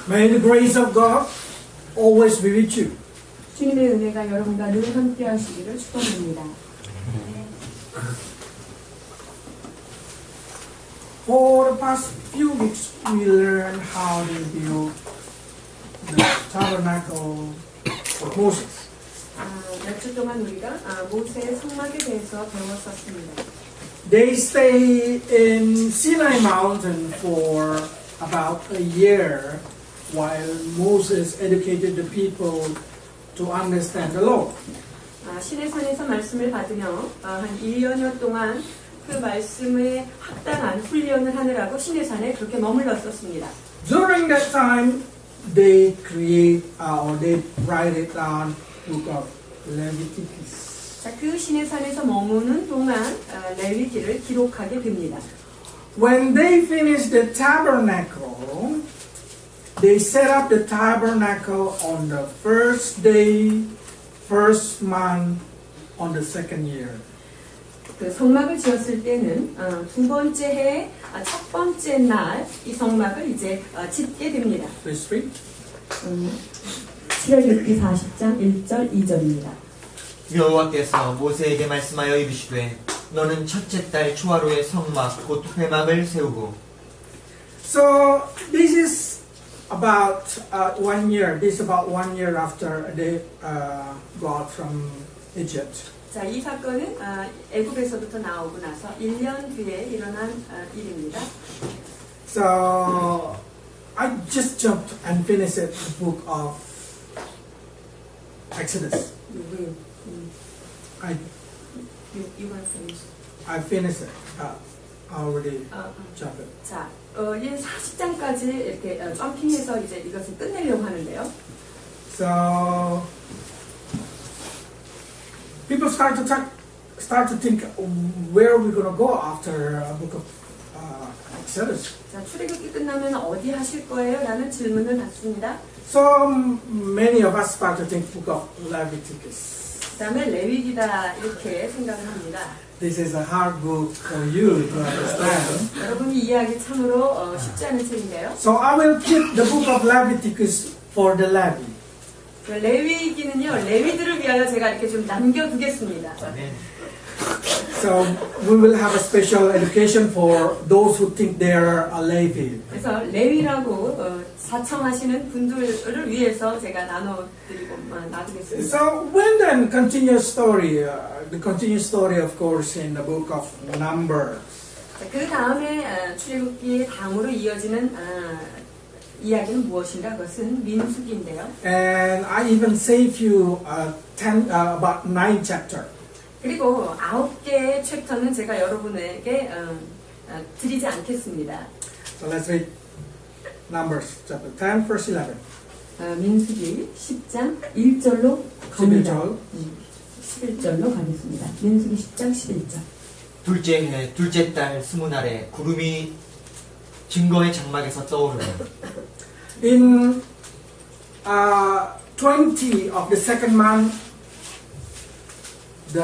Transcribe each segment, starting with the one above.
May the grace of God always be with you. 주님의 은혜가 여러분과 늘 함께 하시기를 축원합니다. For the past few weeks, we learned how to build the tabernacle for Moses. 몇 주 동안 우리가 모세의 성막에 대해서 배웠었습니다. They stayed in Sinai Mountain for about a year while Moses educated the people to understand the law. 시내산에서 말씀을 받으며 한 1년여 동안 그 말씀에 합당한 훈련을 하느라고 시내산에 그렇게 머물렀었습니다. During that time, they write it down book of Leviticus. 자, 그 시내산에서 머무는 동안 레위기를 기록하게 됩니다. When they finished the tabernacle, they set up the tabernacle on the first day, first month, on the second year. 그 성막을 지었을 때는 두 번째 해, 첫 번째 날 이 성막을 이제 짓게 됩니다. Please read. 출애굽기 40장 1절 2절입니다. 여호와께서 모세에게 말씀하여 이르시되 너는 첫째 달 초하루에 성막 곧 회막을 세우고. So this is about 1 year. This is about 1 year after they got from Egypt. 자, 이 사건은 애굽에서부터 나오고 나서 1년 뒤에 일어난 일입니다. So I just jumped and finished the book of Exodus. I finished it. Already jumped it. 자, 이 40장까지 이렇게 점핑해서 이제 이것을 끝내려고 하는데요. So people start to think where are we going to go after a book of Exodus. 자, 출애굽기 끝나면 어디 하실 거예요? 라는 질문을 받습니다. So many of us start to think book of Leviticus. 그다음에 레위기다 이렇게 생각을 합니다. This is a hard book for you to understand. 여러분이 이해하기 참으로 쉽지 않은 책인데요. So I will keep the book of Leviticus for the Levi. 레위기는요, 레위들을 위하여 제가 이렇게 좀 남겨두겠습니다. So we will have a special education for those who think they are a Levi. 그래서 레위라고 사청하시는 분들을 위해서 제가 놔두겠습니다. So when then continuous story, the continuous story of course in the book of Numbers. 그 다음에 출애굽기의 다음으로 이어지는 이야기는 무엇인가? 그것은 민수기인데요. And I even save you about 9 chapters. 그리고 9개의 챕터는 제가 여러분에게 드리지 않겠습니다. So let's read Numbers chapter 10 verse 11. 민수기 10장 1절로 갑니다. 11절. 11절로 가겠습니다. 민수기 10장 11절. 둘째 해 둘째 달 20날에 구름이 증거의 장막에서 떠오르고. In 20 of the second month, the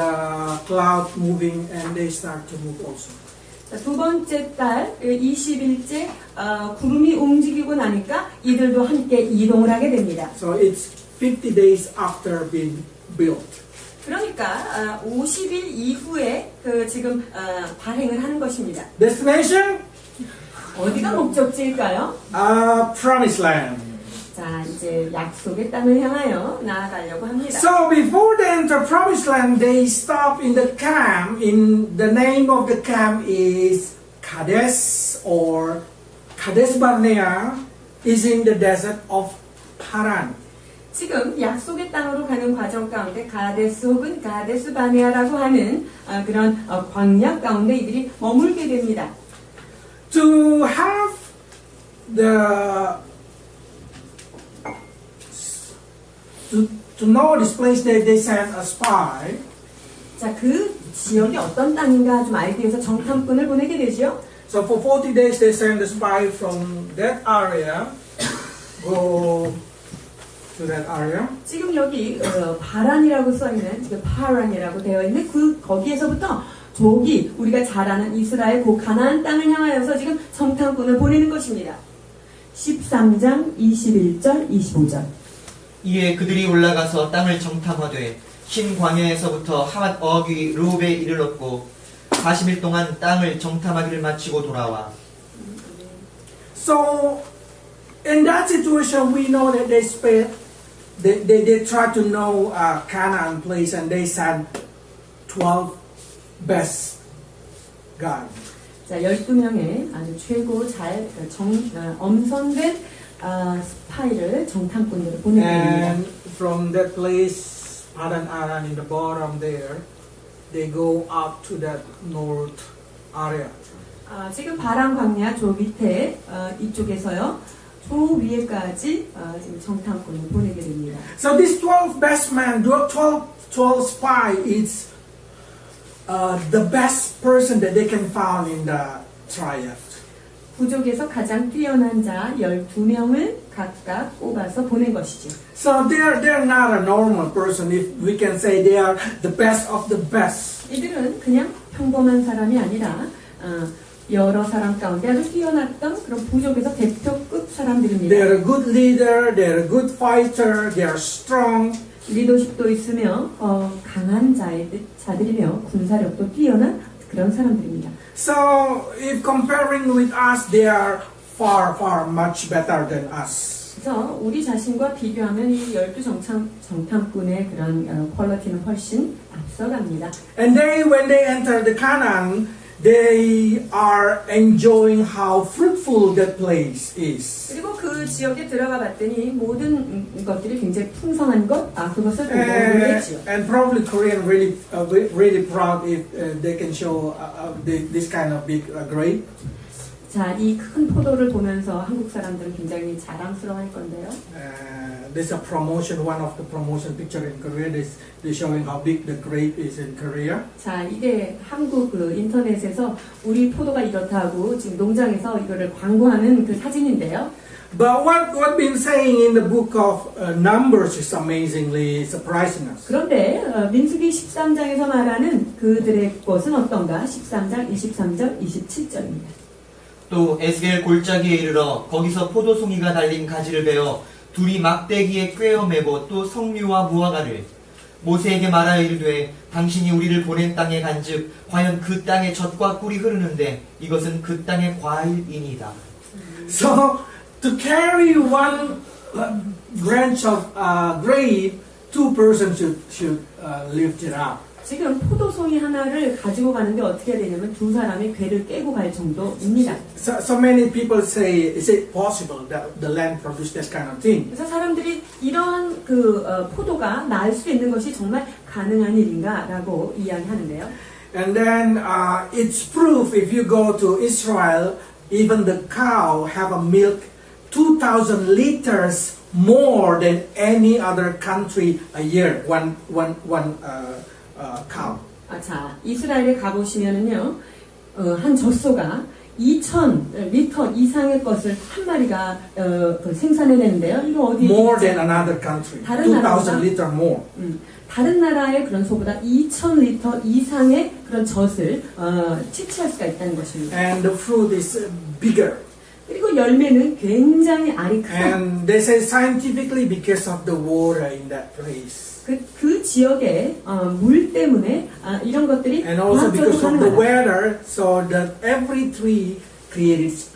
cloud moving and they start to move also. 두 번째 달 20일째 구름이 움직이고 나니까 이들도 함께 이동을 하게 됩니다. So it's 50 days after being built. 그러니까 50일 이후에 지금 발행을 하는 것입니다. Destination? 어디가 목적지일까요? Promised Land. 자, 이제 약속의 땅을 향하여 나아가려고 합니다. So before they enter Promised Land, they stop in the camp. In the name of the camp is Kadesh or Kadesh Barnea, is in the desert of Haran. 지금 약속의 땅으로 가는 과정 가운데 가데스 혹은 가데스 바네아라고 하는 그런 광야 가운데 이들이 머물게 됩니다. To have to know this place, they sent a spy. 자, 그 지역이 어떤 땅인가 좀 알기 위해서 정탐꾼을 보내게 되죠. So for 40 days they sent a spy from that area go to that area. 지금 여기 바란이라고 써 있는 지금 파란이라고 되어 있는 거기에서부터 저기 우리가 잘 아는 이스라엘 그 가나안 땅을 향하여서 지금 정탐꾼을 보내는 것입니다. 13장 21절 25절. 이에 그들이 올라가서 땅을 정탐하되 흰 광야에서부터 핫 어귀 루베에 이르렀고 40일 동안 땅을 정탐하기를 마치고 돌아와. So in that situation, we know that they spent, they tried to know Canaan place, and they sent 12 best guys. 자, 12명의 아주 최고 엄선된 스파이를 정탐꾼들을 보내드립니다. And from that place, Padan Aram in the bottom there, they go up to that north area. 지금 바람 광야 저 밑에 이쪽에서요. 저 위에까지 지금 정탐꾼을 보내게 됩니다. So these 12 best men, 12 spy is the best person that they can find in the triad. 부족에서 가장 뛰어난 자 12명을 각각 뽑아서 보낸 것이죠. So they're not a normal person. If we can say they are the best of the best. 이들은 그냥 평범한 사람이 아니라 여러 사람 가운데 아주 뛰어났던 그런 부족에서 대표급 사람들입니다. They're a good leader. They're a good fighter. They are strong. 리더십도 있으며 강한 자들이며 군사력도 뛰어난 그런 사람들입니다. So if comparing with us, they are far much better than us. 그래서 우리 자신과 비교하면 이 12 정탐꾼의 그런 퀄리티는 훨씬 앞서갑니다. And when they enter the Canaan, they are enjoying how fruitful that place is. 그리고 그 지역에 들어가 봤더니 모든 것들이 굉장히 풍성한 그것을 보고 놀랬지요. And probably Korean really proud if they can show this kind of big grape. 자, 이 큰 포도를 보면서 한국 사람들은 굉장히 자랑스러워할 건데요. There's a promotion, one of the promotion picture in Korea. They're showing how big the grape is in Korea. 자, 이게 한국 인터넷에서 우리 포도가 이렇다고 지금 농장에서 이거를 광고하는 그 사진인데요. But what been saying in the book of Numbers is amazingly surprising us. 그런데 민수기 13장에서 말하는 그들의 것은 어떤가? 13장 23절 27절입니다. 또 에스겔 골짜기에 이르러 거기서 포도송이가 달린 가지를 베어 둘이 막대기에 꿰어 매고 또 석류와 무화과를 모세에게 말하여 이르되 당신이 우리를 보낸 땅에 간즉 과연 그 땅에 젖과 꿀이 흐르는데 이것은 그 땅의 과일이니이다. So to carry one branch of grape, two persons should lift it up. 지금 포도송이 하나를 가지고 가는데 어떻게 해야 되냐면 두 사람이 궤를 깨고 갈 정도입니다. So many people say, is it possible that the land produce that kind of thing? 그래서 사람들이 이런 포도가 날 수 있는 것이 정말 가능한 일인가라고 이야기하는데요. And then it's proof if you go to Israel, even the cow have a milk 2,000 liters more than any other country a year. One cow. 자, 이스라엘에 가보시면은요, 한 젖소가 2,000리터 이상의 것을 한 마리가 생산해내는데요. 이거 어디? More than another country. 2,000 liter more. 다른 나라의 그런 소보다 2,000리터 이상의 그런 젖을 채취할 수가 있다는 것입니다. And the fruit is bigger. 그리고 열매는 굉장히 알이 크다. And they say scientifically because of the water in that place. 그 지역의 물 때문에 이런 것들이 And also because of the weather, so that every tree creates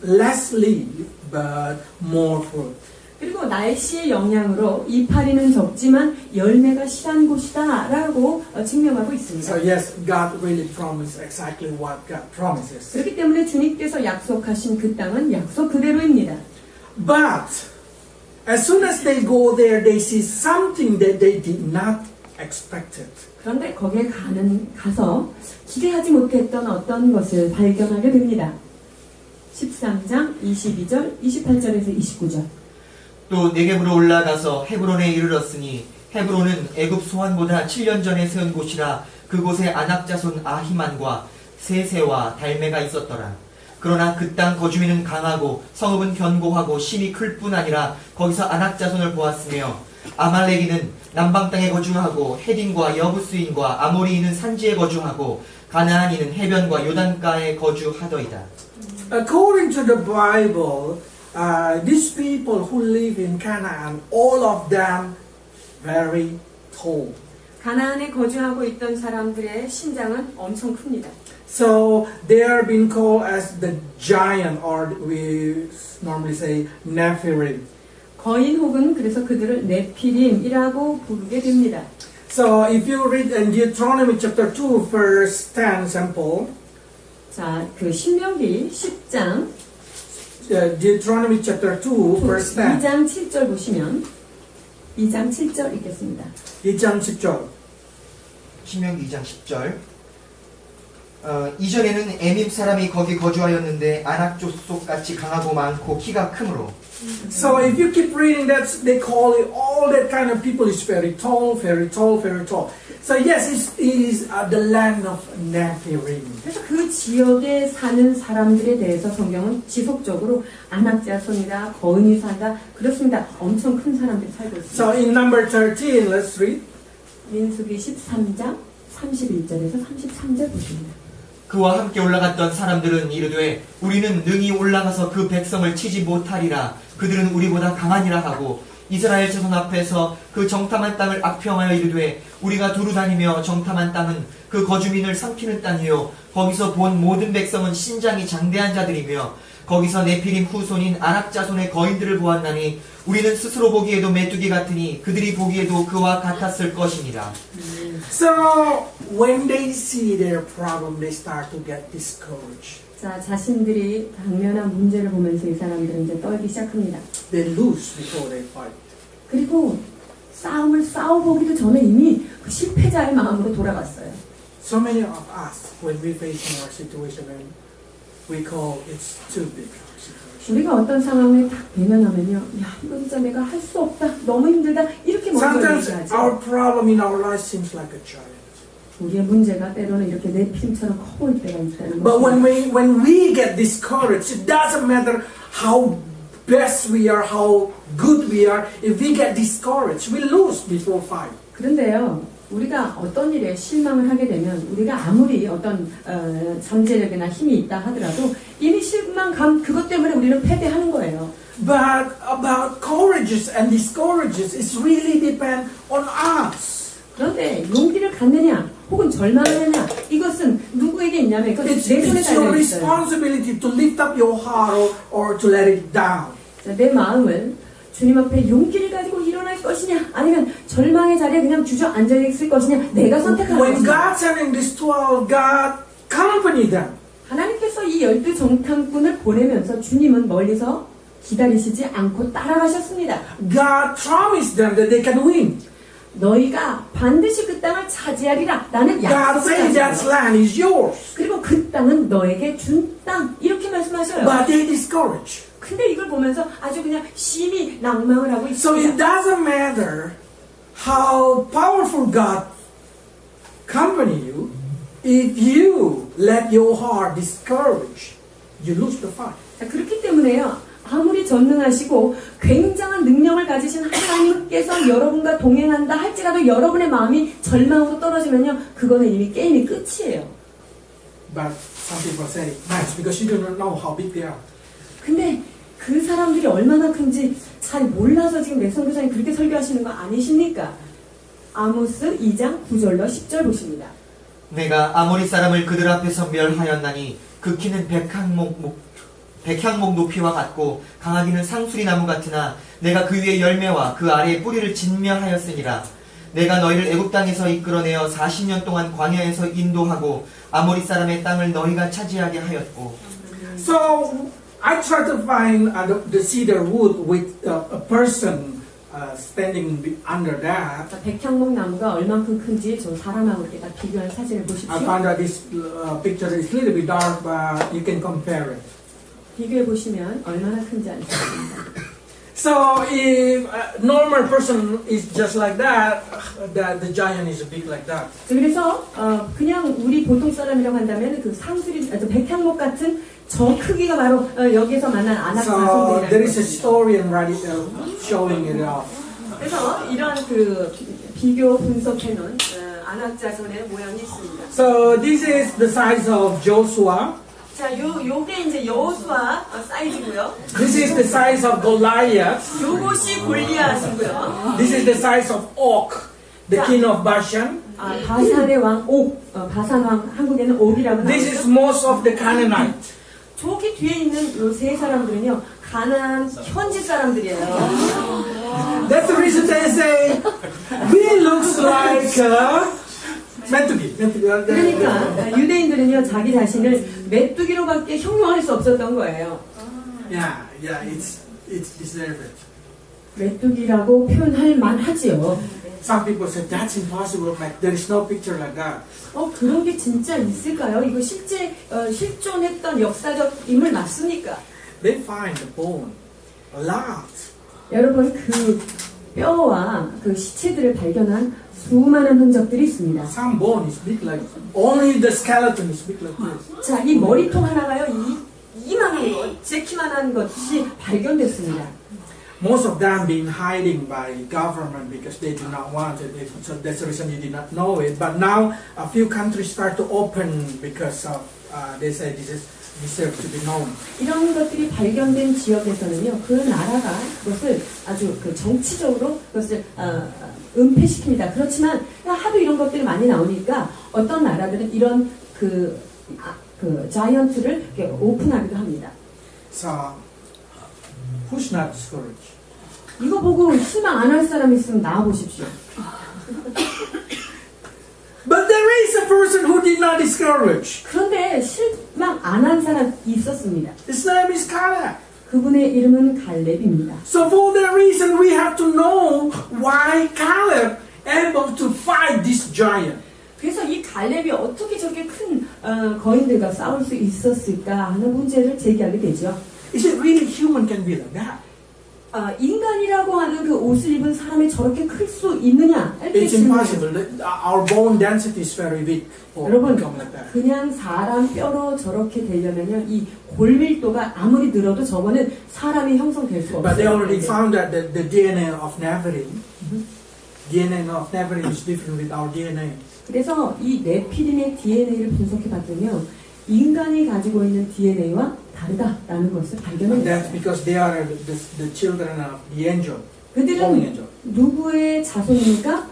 less leaf but more fruit. 그리고 날씨의 영향으로 이파리는 적지만 열매가 실한 곳이다라고 증명하고 있습니다. So yes, God really promised exactly what God promises. 그렇기 때문에 주님께서 약속하신 그 땅은 약속 그대로입니다. But as soon as they go there, they see something that they did not expect. 그런데 거기에 가서 기대하지 못했던 어떤 것을 발견하게 됩니다. 13장 22절, 28절에서 29절. 또 네겝으로 올라가서 헤브론에 이르렀으니 헤브론은 애굽 소환보다 7년 전에 세운 곳이라 그곳에 아낙 자손 아히만과 세세와 달메가 있었더라. 그러나 그 땅 거주민은 강하고 성읍은 견고하고 심이 클 뿐 아니라 거기서 아낙 자손을 보았으며 아말렉인은 남방 땅에 거주하고 헤딘과 여부스인과 아모리인은 산지에 거주하고 가나안인은 해변과 요단가에 거주하더이다. According to the Bible, these people who live in Canaan, all of them very tall. 가나안에 거주하고 있던 사람들의 신장은 엄청 큽니다. So they are being called as the giant, or we normally say Nephilim. 거인 혹은 그래서 그들을 네피림이라고 부르게 됩니다. So if you read in Deuteronomy chapter 2, verse 10 sample, 자, 그 신명기 10장 Deuteronomy chapter 2, verse 10. 2장 7절 보시면 2장 7절 읽겠습니다. 2장 10절. 신명기 2장 10절. 이전에는 에밈 사람이 거기 거주하였는데 아낙족속 같이 강하고 많고 키가 크므로. So if you keep reading that, they call it all that kind of people is very tall, very tall, very tall. So yes, it is the land of Nephilim. 그래서 그 지역에 사는 사람들에 대해서 성경은 지속적으로 안악자손이다, 거인이 산다, 그렇습니다. 엄청 큰 사람들이 살고 있습니다. So in number 13, let's read. 민수기 13장 31절에서 33절 보십니다. 그와 함께 올라갔던 사람들은 이르되 우리는 능히 올라가서 그 백성을 치지 못하리라. 그들은 우리보다 강하니라 하고 이스라엘 자손 앞에서 그 정탐한 땅을 악평하여 이르되 우리가 두루 다니며 정탐한 땅은 그 거주민을 삼키는 땅이요 거기서 본 모든 백성은 신장이 장대한 자들이며 거기서 네피림 후손인 아낙 자손의 거인들을 보았나니 우리는 스스로 보기에도 메뚜기 같으니 그들이 보기에도 그와 같았을 것이니라. So when they see their problem, they start to get discouraged. 자, 자신들이 당면한 문제를 보면서 이 사람들은 이제 떨기 시작합니다. They lose before they fight. 그리고 싸움을 싸워보기도 전에 이미 그 실패자의 마음으로 돌아갔어요. So many of us, when we face our situation, we call it's too big. our situation. 우리가 어떤 상황에 딱 대면하면요, 야, 이거 진짜 내가 할 수 없다, 너무 힘들다, 이렇게 먼저 Sometimes 얘기하죠. our problem in our life seems like a giant. 우리의 문제가 때로는 이렇게 내 피임처럼 커 보일 때가 있다는 But 거죠. when we get discouraged, it doesn't matter how best we are, how good we are. If we get discouraged, we lose before fight. 그런데요, 우리가 어떤 일에 실망을 하게 되면 우리가 아무리 어떤 잠재력이나 힘이 있다 하더라도 이미 실망감 그것 때문에 우리는 패배하는 거예요. But about courageous and discourages, it really depends on us. 그런데 용기를 갖느냐 혹은 절망하느냐 이것은 누구에게 있냐면 이것은 It's, 내 손에 it's your 달려 있어요. responsibility to lift up your heart or to let it down. 자, 내 마음을 주님 앞에 용기를 가지고 일어날 것이냐 아니면 절망의 자리에 그냥 주저앉아 있을 것이냐 내가 선택하는 When 것이냐. God sending this 12, God accompanied them. 하나님께서 이 12 정탐꾼을 보내면서 주님은 멀리서 기다리시지 않고 따라가셨습니다. God promised them that they can win. 너희가 반드시 그 땅을 차지하리라. 나는 God 약속을 said that 하셨어요. land is yours. 그리고 그 땅은 너에게 준 땅. 이렇게 말씀하셔요. But they discouraged. 근데 이걸 보면서 아주 그냥 심히 낭망을 하고 So it 있습니다. doesn't matter how powerful God accompany you. If you let your heart discourage, you lose the fight. 자, 그렇기 때문에요. 아무리 전능하시고 굉장한 능력을 가지신 하나님께서 여러분과 동행한다 할지라도 여러분의 마음이 절망으로 떨어지면요. 그거는 이미 게임이 끝이에요. But some people say, nice, because you do not know how big they are. 근데 그 사람들이 얼마나 큰지 잘 몰라서 지금 내 선교사님 그렇게 설교하시는 거 아니십니까? 아모스 2장 9절로 10절 보십니다. 내가 아모리 사람을 그들 앞에서 멸하였나니 그 키는 백향목 높이와 같고 강하기는 상수리 나무 같으나 내가 그 위에 열매와 그 아래에 뿌리를 진멸하였으니라. 내가 너희를 애굽 땅에서 이끌어내어 40년 동안 광야에서 인도하고 아모리 사람의 땅을 너희가 차지하게 하였고. So I try to find the cedar wood with a person standing under that. 자, 백향목 나무가 얼만큼 큰지 저 사람하고 이렇게 딱 비교한 사진을 I 보십시오. found that this picture is a little bit dark, but you can compare it. 비교해 보시면 얼마나 큰지 알 수 있습니다. So if a normal person is just like that, the giant is big like that. 그래서 그냥 우리 보통 사람이라고 한다면 그 상수리, 백향목 같은 저 크기가 바로 여기에서 만난 아낙 So 자손들이라는 there is a 것입니다. story and write it, showing it off. 그래서 이런 그 비교 분석해놓은 아낙 자손의 모양이 있습니다. So this is the size of Joshua. 자, 요게 이제 여호수아 사이즈고요. This is the size of Goliath. 요것이 골리앗이고요. This is the size of Og, the king of Bashan. 아, 바산의 왕 옥, 바산 왕 한국에는 옥이라고 This 나오죠. is most of the Canaanite. 저기 뒤에 있는 요 세 사람들은요, 가나안 현지 사람들이에요. That's the reason they say we looks like 메뚜기. 그러니까 유대인들은요, 자기 자신을 메뚜기로밖에 형용할 수 없었던 거예요. Yeah, it's deserved. 메뚜기라고 표현할 만하지요. Some people say that's impossible. Like there is no picture like that. 그런 게 진짜 있을까요? 이거 실제 실존했던 역사적 인물 맞습니까? They find the bone a lot. 여러분 그 뼈와 그 시체들을 발견한 수많은 흔적들이 있습니다. Some bone is big like only the skeleton is big like this. 자, 이 머리통 하나가요, 이만한 것, 제 키만한 것이 발견됐습니다. Most of them being hiding by government because they do not want it. So that's the reason you did not know it. But now a few countries start to open because of they say this is deserve to be known. 이런 것들이 발견된 지역에서는요, 그 나라가 그것을 아주 그 정치적으로 그것을 은폐시킵니다. 그렇지만 하도 이런 것들이 많이 나오니까 어떤 나라들은 이런 그 자이언트를 이렇게 오픈하기도 합니다. So who's not discouraged? 이거 보고 실망 안 할 사람 있으면 나와 보십시오. But there is a person who did not discourage. 그런데 실망 안 한 사람 있었습니다. His name is Caleb. 그분의 이름은 갈렙입니다. So for that reason, we have to know why Caleb able to fight this giant. 그래서 이 갈렙이 어떻게 저렇게 큰 거인들과 싸울 수 있었을까 하는 문제를 제기하게 되죠. Is it really human can be like that? 인간이라고 하는 그 옷을 입은 사람이 저렇게 클 수 있느냐? It's impossible. Our bone density is very weak for 여러분, become like that. 그냥 사람 뼈로 저렇게 되려면요, 이 골밀도가 아무리 늘어도 저거는 사람이 형성될 수가 But they 없어요. already found that the DNA of Nephilim, DNA of Nephilim is different with our DNA. 그래서 이 네피림의 DNA를 분석해 봤더니요, 인간이 가지고 있는 DNA와 다르다라는 것을 And 발견했어요. that's because they are the children of the angel, fallen 그들은 angel. 누구의 자손입니까?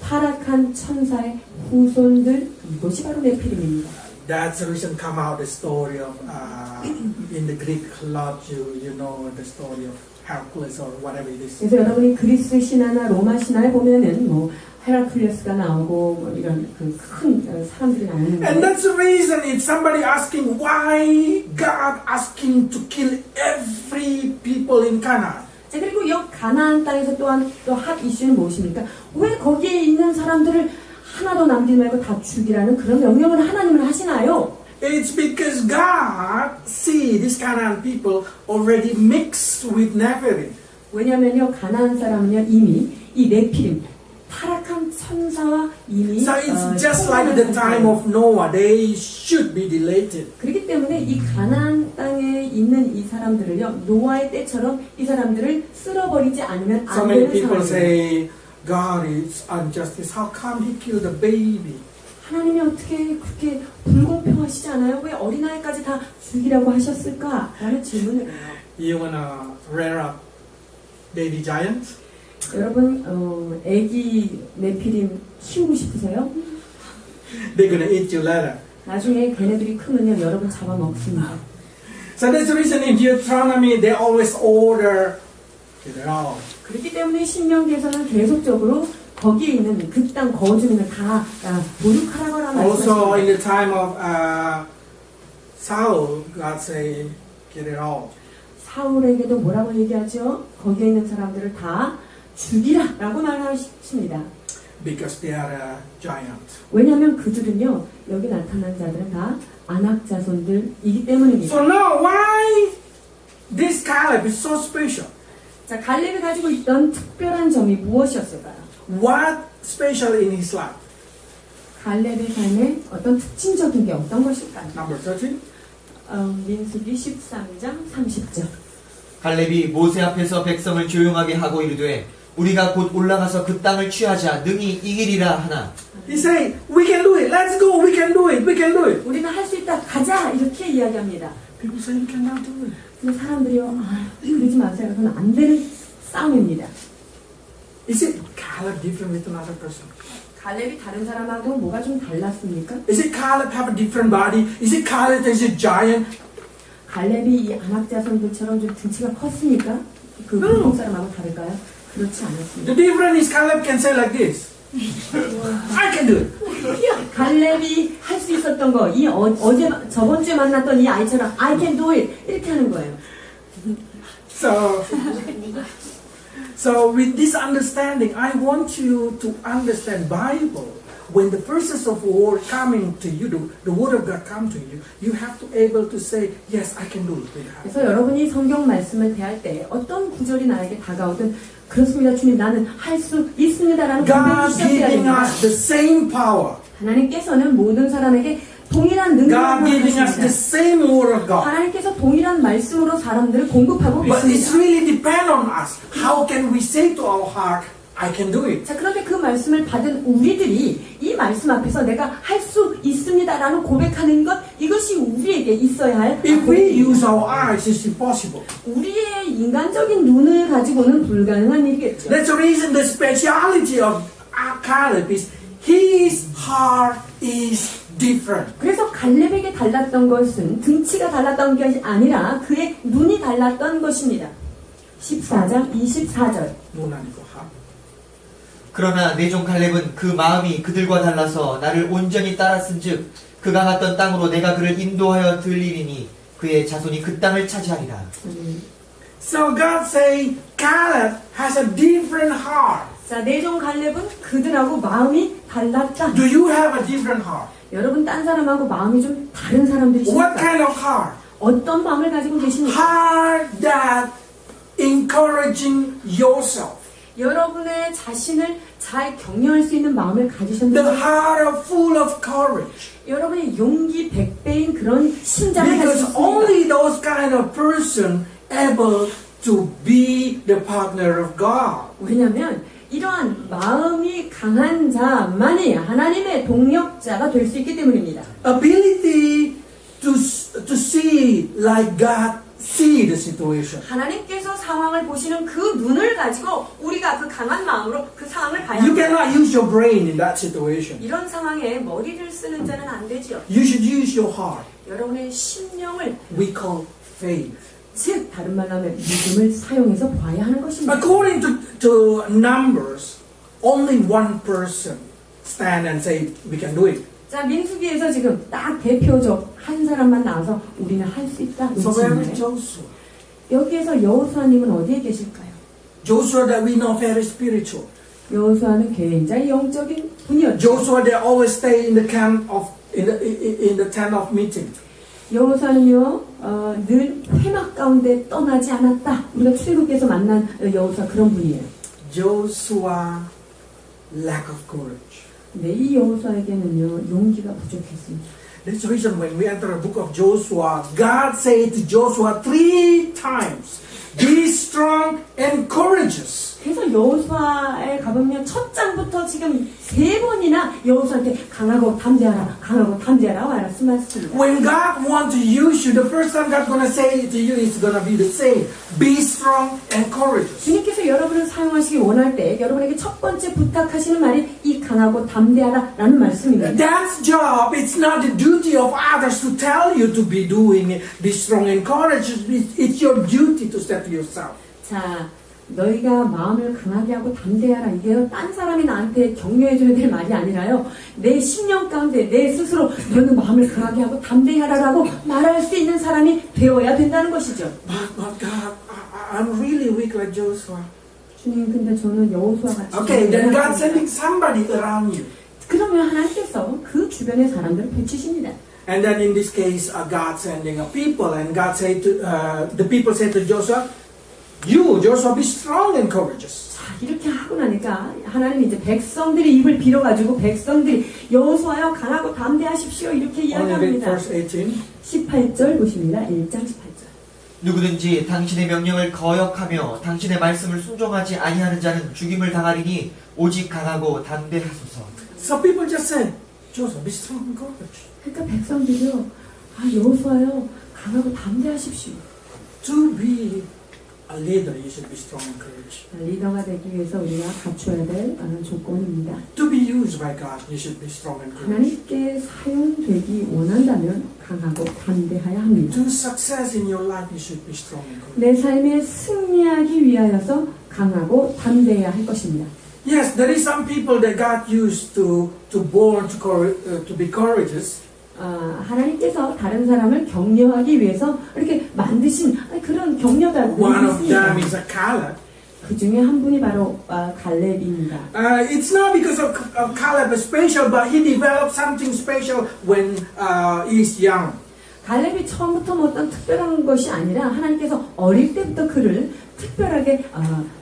타락한 천사의 후손들, 이것이 바로 네피림입니다. That's the reason come out the story of in the Greek lot you know the story of Hercules or whatever it is. 그래서 여러분이 그리스 신화나 로마 신화에 보면은 뭐 헤라클레스가 나오고 뭐 이런 그 큰 사람들이 And 나오는데, that's the reason if somebody asking why God asking to kill every people in Canaan. 자, 그리고 이 가나안 땅에서 또한 또 핫 이슈는 무엇입니까? 왜 거기에 있는 사람들을 하나도 남기지 말고 다 죽이라는 그런 명령을 하나님은 하시나요? It's because God see these Canaan people already mixed with Nephilim. 왜냐면요, 가나안 사람은요 이미 이 네피림 타락한 천사와 이미 So it's just like the time of Noah. They should be deleted. 그렇기 때문에 이 가나안 땅에 있는 이 사람들을요, 노아의 때처럼 이 사람들을 쓸어버리지 않으면 So 안 many 되는 people 사람들. say God is unjustice. How come He killed the baby? 하나님이 어떻게 그렇게 불공평하시지 않아요? 왜 어린아이까지 다 죽이라고 하셨을까? 라는 질문을 해요. You wanna rear up baby giants? 여러분, 애기 네피림 키우고 싶으세요? They're gonna eat you later. 나중에 걔네들이 크면요, 여러분 잡아먹습니다. So that's the reason in Deuteronomy they always order kill it all. 그렇기 때문에 신명기에서는 계속적으로 거기에 있는 그 땅 거주민을 다 도륙하라고 Also in 말씀하십니다. the time of Saul, God say kill it all. 사울에게도 뭐라고 얘기하죠? 거기에 있는 사람들을 다 죽이라라고 말하십니다. Because they are a giant. 왜냐하면 그들은요, 여기 나타난 자들은 다 아낙 자손들이기 때문입니다. So now why this Caleb is so special? 자, 갈렙이 가지고 있던 특별한 점이 무엇이었을까요? What special in his life? 갈렙의 삶에 어떤 특징적인 게 어떤 것일까요? Number 13. 민수기 13장 30절. 갈렙이 모세 앞에서 백성을 조용하게 하고 이르되 우리가 곧 올라가서 그 땅을 취하자 능히 이기리라 하나. He say, we can do it. Let's go. We can do it. We can do it. 우리는 할 수 있다. 가자. 이렇게 이야기합니다. People say you cannot do it. 근데 사람들이요, 그러지 마세요. 그건 안 되는 싸움입니다. Is it Caleb different with another person? 갈렙이 다른 사람하고 뭐가 좀 달랐습니까? Is it Caleb have a different body? Is it Caleb is a giant? 갈렙이 이 안악자손들처럼 좀 등치가 컸습니까? 그 No. 보통 사람하고 다를까요? 그렇지 않았습니다. The difference is Caleb can say like this. I can do it. 갈렙이 할 수 있었던 거, 어제 저번 주에 만났던 이 아이처럼 I can do it 이렇게 하는 거예요. So with this understanding, I want you to understand Bible. When the verses of war coming to you, the word of God come to you, you have to able to say, yes, I can do it. 그래서 여러분이 성경 말씀을 대할 때 어떤 구절이 나에게 다가오든 그렇습니다 주님 나는 할 수 있습니다라는 고백이 God 시작돼야 giving 됩니다. us the same power. 하나님께서는 모든 사람에게 동일한 능력을 God giving us the 하십니다. same word of God. 하나님께서 동일한 말씀으로 사람들을 공급하고 But it's 계십니다. really depend on us. How can we say to our heart, I can do it? 자, 그런데 그 말씀을 받은 우리들이 이 말씀 앞에서 내가 할 수 있습니다라는 고백하는 것 이것이 우리에게 있어야 할 If we 고백입니다. use our eyes, it's impossible. 우리의 인간적인 눈을 가지고는 불가능한 일이겠죠. That's the reason the speciality of Caleb is his heart is different. 그래서 갈렙에게 달랐던 것은 등치가 달랐던 것이 아니라 그의 눈이 달랐던 것입니다. 14장 24절. 눈 아니고 heart. 그러나 내 종 갈렙은 그 마음이 그들과 달라서 나를 온전히 따랐은즉 그가 갔던 땅으로 내가 그를 인도하여 들리리니 그의 자손이 그 땅을 차지하리라. So God say Caleb has a different heart. 자, 내종 갈렙은 그들하고 마음이 달랐다. Do you have a different heart? 여러분 딴 사람하고 마음이 좀 다른 What 사람들이십니까? kind of heart? 어떤 마음을 가지고 계십니까? Heart that encouraging yourself. 여러분의 자신을 잘 격려할 수 있는 마음을 The 가지셨는지 heart of full of courage. 여러분의 용기 100배인 그런 심장을 Because 가지셨습니까? only those kind of person able to be the partner of God. 왜냐하면 이러한 마음이 강한 자만이 하나님의 동력자가 될 수 있기 때문입니다. Ability to see like God see the situation. 하나님께서 상황을 보시는 그 눈을 가지고 우리가 그 강한 마음으로 그 상황을 봐야 You 합니다. cannot use your brain in that situation. 이런 상황에 머리를 쓰는 자는 안 되죠. You should use your heart. 여러분의 심령을 We call faith. 즉 다른 말로 하면 믿음을 사용해서 봐야 하는 것입니다. According to Numbers, only one person stand and say we can do it. 자, 민수기에서 지금 딱 대표적 한 사람만 나와서 우리는 할 수 있다. So where is 외치는데 Joshua? 여기에서 여호수아님은 어디에 계실까요? Joshua that we know very spiritual. 여호수아는 굉장히 영적인 분이었죠. Joshua that always stay in the camp of in the tent of meeting. 여호수아는요 늘 회막 가운데 떠나지 않았다. 우리가 출애굽기에서 만난 여호수아 그런 분이에요. Joshua lack of courage. 근데 이 여호수아에게는요 용기가 부족했습니다. That's the reason when we enter the book of Joshua, God said to Joshua 3 times, be strong and courageous. 그래서 여호수아에 가보면 첫 장부터 지금 3번이나 여호수아한테 강하고 담대하라 말씀하셨습니다. When God wants to use you, the first time God's going to say to you is going to be the same. Be strong and courageous. 주님께서 여러분을 사용하시기 원할 때 여러분에게 첫 번째 부탁하시는 말이 이 강하고 담대하라라는 말씀입니다. That's job. It's not the duty of others to tell you to be doing it. Be strong and courageous. It's your duty to say to yourself. 자, 너희가 마음을 강하게 하고 담대하라. 이게 딴 사람이 나한테 격려해줘야 될 말이 아니라요. 내 심령 가운데 내 스스로 너는 마음을 강하게 하고 담대하라라고 말할 수 있는 사람이 되어야 된다는 것이죠. But God, I'm really weak like Joshua. 주님, 근데 저는 여호수아 같이 Okay, then God sending somebody around you. 그러면 하나님께서 그 주변의 사람들을 배치십니다. And then in this case, God sending a people, and God said to the people said to Joshua, "You, Joshua, be strong and courageous." 자, 이렇게 하고 나니까 하나님이 이제 백성들이 입을 빌어가지고 백성들이 여호수아여 강하고 담대하십시오 이렇게 Only read 이야기합니다. verse 18. 18절 보십니다. 1장 18절. 누구든지 당신의 명령을 거역하며 당신의 말씀을 순종하지 아니하는 자는 죽임을 당하리니 오직 강하고 담대하소서. So people just say, Joseph, be strong and courage. 그러니까 백성들이요, 여호수아요, 강하고 담대하십시오. To be a leader, you should be strong and courage. 리더가 되기 위해서 우리가 갖춰야 될 조건입니다. To be used by God, you should be strong and courage. 하나님께 사용되기 원한다면 강하고 담대해야 합니다. To success in your life, you should be strong and courage. 내 삶에 승리하기 위하여서 강하고 담대해야 할 것입니다. Yes, there is some people that God used to born to be courageous. 하나님께서 다른 사람을 격려하기 위해서 이렇게 만드신 그런 격려자들이 One of them 있습니다. is a Caleb. 그 중에 한 분이 바로 갈렙입니다. It's not because of Caleb is special, but he developed something special when he's young. 갈렙이 처음부터 뭐 어떤 특별한 것이 아니라 하나님께서 어릴 때부터 그를 특별하게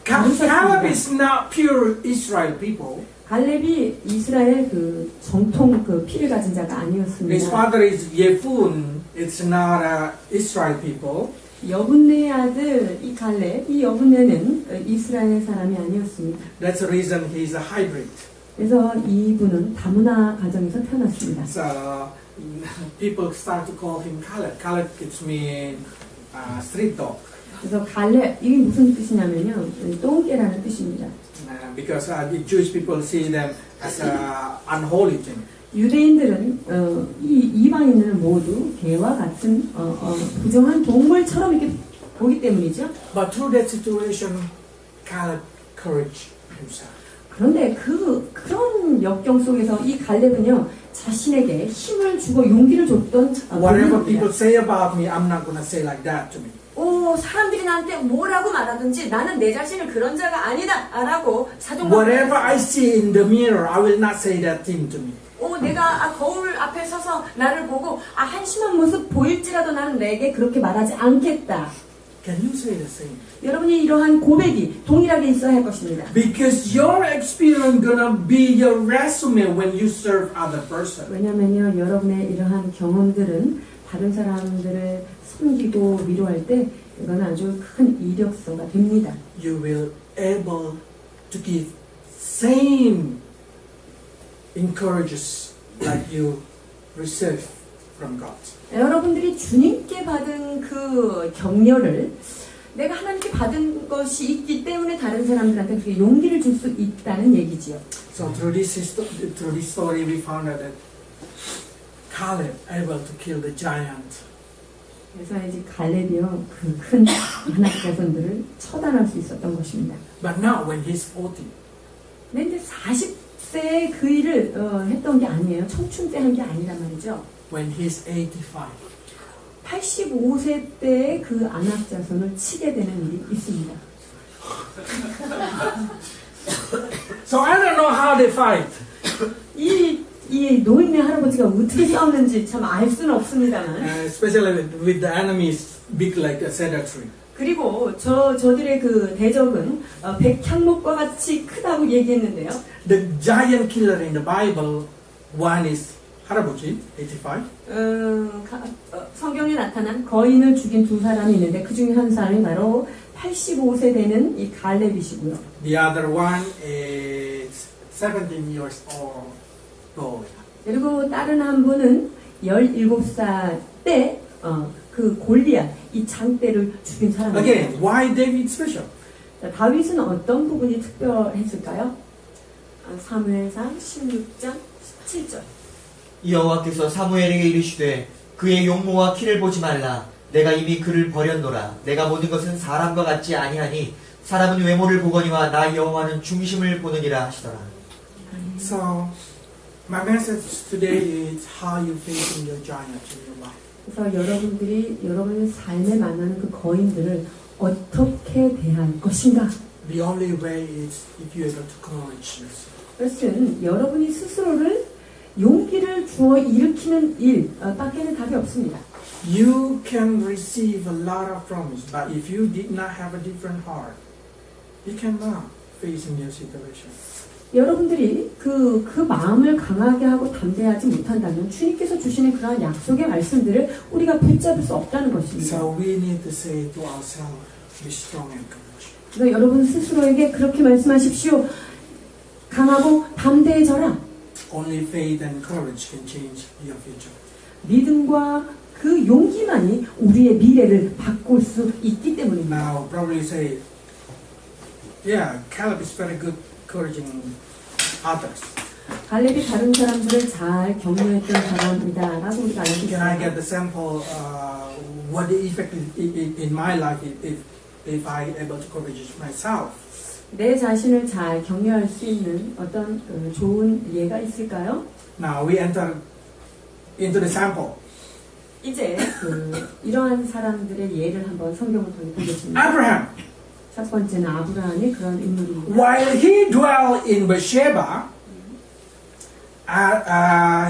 Caleb 부르셨습니다. is not pure Israel people. 갈렙이 이스라엘 그 정통 그 피를 가진 자가 His 아니었습니다. father is Yephun. It's not Israel people. 여분네의 아들 이 갈렙, 이 여분네는 이스라엘 사람이 아니었습니다. That's the reason he's a hybrid. 그래서 이분은 다문화 가정에서 태어났습니다. So people start to call him Caleb. Caleb it means street dog. 그래서 갈렙 이게 무슨 뜻이냐면요, 똥개라는 뜻입니다. Because the Jewish people see them as a unholy thing. 유대인들은 이 이방인들은 모두 개와 같은 부정한 동물처럼 이렇게 보기 때문이죠. But through that situation, Caleb courage himself. 그런데 그런 역경 속에서 이 갈렙은요, 자신에게 힘을 주고 용기를 줬던 Whatever 분입니다. people say about me, I'm not gonna say like that to me. 사람들이 나한테 뭐라고 말하든지 나는 내 자신을 그런 자가 아니다 라고 Whatever I see in the mirror, I will not say that thing to me. 내가 거울 앞에 서서 나를 보고 한심한 모습 보일지라도 나는 내게 그렇게 말하지 않겠다. Can you say the same? 여러분이 이러한 고백이 동일하게 있어야 할 것입니다. Because your experience gonna be your resume when you serve other person. 왜냐면요, 여러분의 이러한 경험들은 다른 사람들을 섬기고 위로할 때 이건 아주 큰 이력서가 됩니다. You will able to give same encourages like you receive from God. 여러분들이 주님께 받은 그 격려를 내가 하나님께 받은 것이 있기 때문에 다른 사람들한테 그렇게 용기를 줄 수 있다는 얘기지요. So through this story, we found out that Caleb able to kill the giant. 그래서 이제 갈렙이요, 그 큰 하나님 자손들을 처단할 수 있었던 것입니다. But now when he's 40, 근데 이제 40세에 그 일을 했던 게 아니에요. 청춘 때 한 게 아니란 말이죠. when he's 85, 85세 때에 그 안악 자손을 치게 되는 일이 있습니다. so I don't know how they fight. 이 노인네 할아버지가 어떻게 싸웠는지 참 알 수는 없습니다만. Especially with the enemies big like a cedar tree. 그리고 저들의 그 대적은 백향목과 같이 크다고 얘기했는데요. The giant killer in the Bible, one is 할아버지, 85. 성경에 나타난 거인을 죽인 두 사람이 있는데 그 중에 한 사람이 바로 85세 되는 이 갈렙이시고요. The other one is 17 years old boy. 그리고 다른 한 분은 17살 때 그 골리앗 이 장대를 죽인 사람입니다. Again, why David special? 자, 다윗은 어떤 부분이 특별했을까요? 사무엘상 16장 17절. 여호와께서 사무엘에게 이르시되 그의 용모와 키를 보지 말라. 내가 이미 그를 버렸노라. 내가 모든 것은 사람과 같지 아니하니 사람은 외모를 보거니와 나 여호와는 중심을 보느니라 하시더라. So, my message today is how you facing your giant in your life. 그래서 여러분들이 여러분의 삶에 만나는 그 거인들을 어떻게 대할 것인가? The only way is if you're able to courage yourself. 그것은 여러분이 스스로를 용기를 주어 일으키는 일 밖에는 답이 없습니다. You can receive a lot of promise, but if you did not have a different heart, you cannot facing your situation. 여러분들이 그 마음을 강하게 하고 담대하지 못한다면 주님께서 주시는 그러한 약속의 말씀들을 우리가 붙잡을 수 없다는 것입니다. So we need to say to ourselves, be strong and courageous. 그래서 여러분 스스로에게 그렇게 말씀하십시오. 강하고 담대해져라. Only faith and courage can change your future. 믿음과 그 용기만이 우리의 미래를 바꿀 수 있기 때문입니다. Now, probably say, yeah, Caleb is very good encouraging others. 갈렙이 다른 사람들을 잘 격려했던 사람이다라고 우리가 알고 Can I get 있어요. the sample? What the effect in my life if I able to encourage myself? 내 자신을 잘 격려할 수 있는 어떤 좋은 예가 있을까요? Now we enter into the sample. 이제 이러한 사람들의 예를 한번 성경을 통해 보겠습니다. Abraham, 첫 번째는 아브라함이 그런 인물입니다. while he dwelled in Beersheba,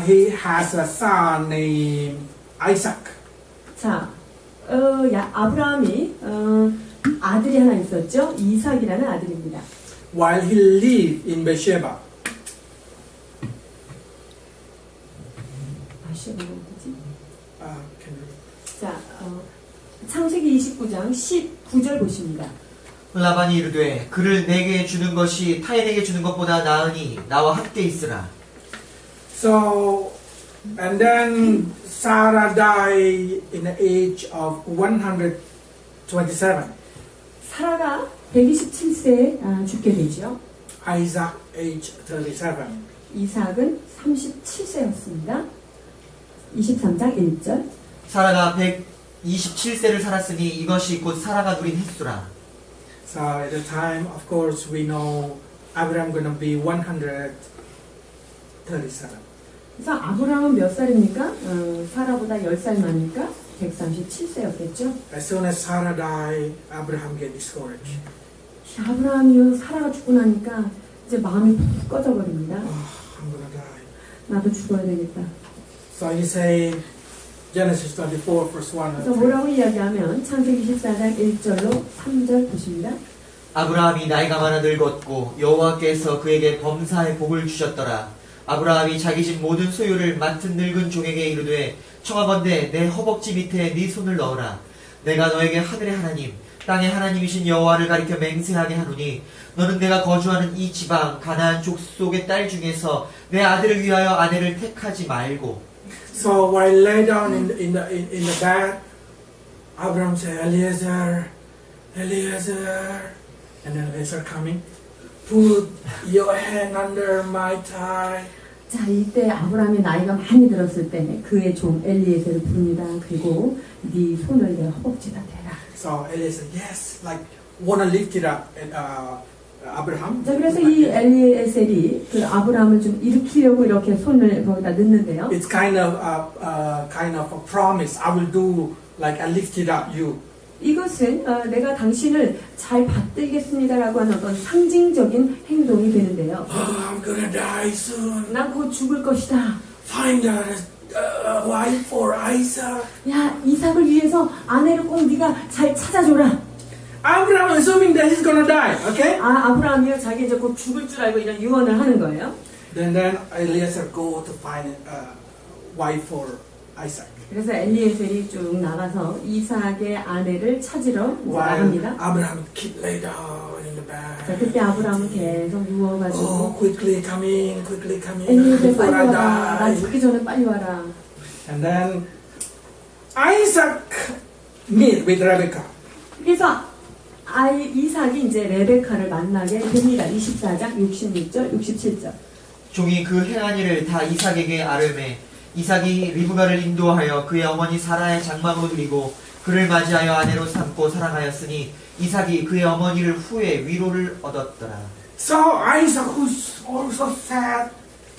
he has a son named Isaac. 자, 아브라함이 아들이 하나 있었죠. 이삭이라는 아들입니다. While he lived in Beersheba. Can you 자, 창세기 29장 19절 보십니다. 라반이 이르되 그를 내게 주는 것이 타인에게 주는 것보다 나으니 나와 함께 있으라. So, and then Sarah died in the age of 127. 사라가 127세에 죽게 되죠. Isaac, age 37. 이삭은 37세였습니다. 23장 1절. 사라가 127세를 살았으니 이것이 곧 사라가 누린 횟수라. So at the time, of course, we know Abraham gonna be 137. 그래서 아브라함은 몇 살입니까? 사라보다 10살 많으니까 137세였겠죠. As soon as Sarah died, Abraham get discouraged. 아브라함이 사라가 죽고 나니까 이제 마음이 푹 꺼져버립니다. Oh, I'm gonna die. 나도 죽어야 되겠다. So he say, Genesis 24, verse 1 그래서 and 3. 뭐라고 이야기하면 창세기 24장 1절로 3절 보십니다. 아브라함이 나이가 많아 늙었고 여호와께서 그에게 범사의 복을 주셨더라. 아브라함이 자기 집 모든 소유를 맡은 늙은 종에게 이르되 청하건대 내 허벅지 밑에 네 손을 넣으라. 내가 너에게 하늘의 하나님 땅의 하나님이신 여호와를 가리켜 맹세하게 하노니 너는 내가 거주하는 이 지방 가나안 족속의 딸 중에서 내 아들을 위하여 아내를 택하지 말고. So while lay down in the bed, Abraham said, Eliezer, Eliezer, and then Eliezer coming, put your hand under my thigh. 자, 이때 아브라함이 나이가 많이 들었을 때 그의 종 엘리에셀을 부릅니다. 그리고 네 손을 내 허벅지에다 대라. So Eliezer, yes, like wanna lift it up, and Abraham. 자, 그래서 이 엘리에셀이 그 아브라함을 좀 일으키려고 이렇게 손을 거기다 넣는데요. It's kind of a promise. I will do like I lifted up you. 이것은 내가 당신을 잘 받들겠습니다라고 하는 어떤 상징적인 행동이 되는데요. I'm gonna die soon. 난 곧 죽을 것이다. Find a wife for Isaac. 야, 이삭을 위해서 아내를 꼭 네가 잘 찾아줘라. Abraham assuming that he's gonna die. Okay. 아브라함이요, 자기 이제 곧 죽을 줄 알고 이런 유언을 하는 거예요. Then Eliezer go to find a wife for Isaac. 그래서 엘리에셀이 쭉 나가서 이삭의 아내를 찾으러 이제 While 나갑니다. Abraham keep lay down in the 자, bed. 그때 아브라함은 계속 누워가지고 Oh, quickly come in, quickly come in 엘리에셀 before 빨리 I 와라. 나 die. 죽기 전에 빨리 와라. And then Isaac meet with Rebecca. 그래서 이삭이 이제 레베카를 만나게 됩니다. 24장 66절, 67절. 종이 그 행한 일을 다 이삭에게 아뢰매 이삭이 리브가를 인도하여 그의 어머니 사라의 장막으로 드리고 그를 맞이하여 아내로 삼고 사랑하였으니 이삭이 그의 어머니를 후에 위로를 얻었더라. So Isaac, who's also sad,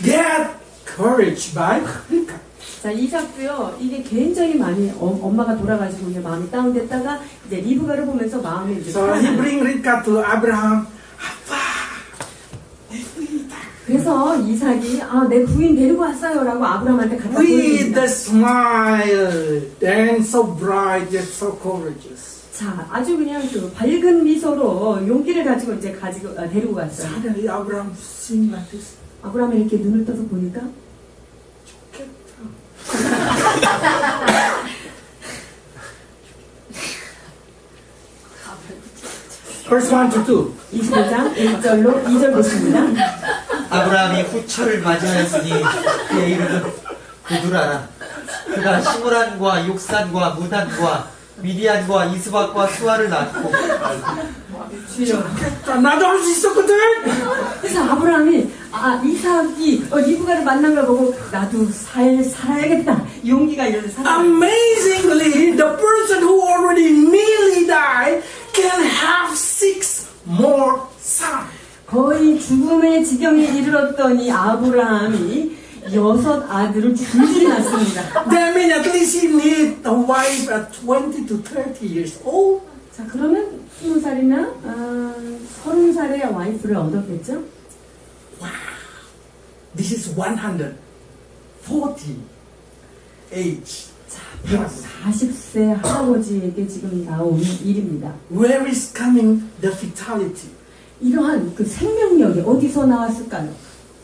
get courage by Rebecca. 자, 이삭도요, 이게 굉장히 많이 엄마가 돌아가시고 이제 마음이 다운됐다가 이제 리브가를 보면서 마음이 이제 So he 살아나요. bring Rebecca to Abraham. 그래서 이삭이 내 부인 데리고 왔어요라고 아브라함한테 갖다 With 보여줍니다. the smile, and so bright yet so courageous. 자, 아주 그냥 그 밝은 미소로 용기를 가지고 이제 데리고 갔어요. Suddenly Abraham seemed like this. 아브라함이 이렇게 눈을 떠서 보니까 Verse 1 to 2. 25장 1절로 2절 보십니다. 아브라함이 후처를 맞이하였으니 그의 이름은 그두라라. 그가 시므란과 욕산과 무단과 미디안과 이스박과 수아를 낳고 나도 할 수 있었거든. 그래서 아브라함이 이삭이 리브가를 만난 걸 보고 나도 살아야겠다 용기가 이런 사람. Amazingly, the person who already nearly died can have 6 more sons. 거의 죽음의 지경에 이르렀던 이 아브라함이 6 아들을 줄줄이 낳습니다. That means at least he need a wife at 20 to 30 years old. 자, 그러면 20살이나 30살의 와이프를 얻었겠죠? This is 140 age. 자, 140세 할아버지에게 지금 나온 일입니다. Where is coming the vitality? 이러한 그 생명력이 어디서 나왔을까요?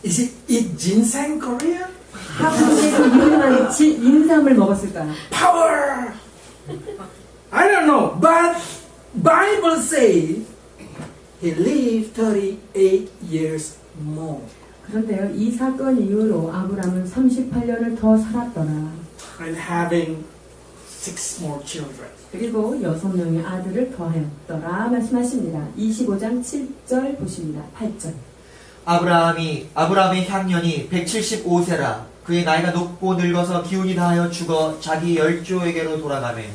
Is it eat ginseng Korea? 할아버지의 그 유명한 인삼을 먹었을까요? Power! I don't know, but Bible say he lived 38 years more. 그런데요, 이 사건 이후로 아브라함은 38년을 더 살았더라. And having 6 more children. 그리고 6명의 아들을 더하였더라 말씀하십니다. 25장 7절 보십니다. 8절. 아브라함의 향년이 175세라. 그의 나이가 높고 늙어서 기운이 다하여 죽어 자기 열조에게로 돌아가매.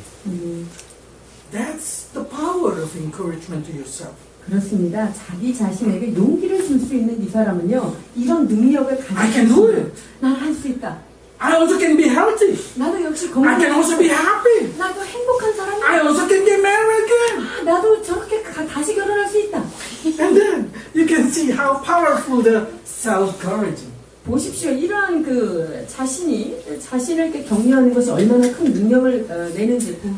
That's the power of encouragement to yourself. 그렇습니다. 자기 자신에게 용기를 줄 수 있는 이 사람은요, 이런 능력을 I can do 가지고 it. 난 할 수 있다. I also can be healthy. 나도 역시 I can also be 건강해. happy. 나도 행복한 I 사람이야. also can get married again. 나도 저렇게 다시 결혼할 수 있다. And then you can see how powerful the self-courage. 보십시오. 이러한 그 자신을 이렇게 격려하는 것이 얼마나 큰 능력을 내는지 보십시오.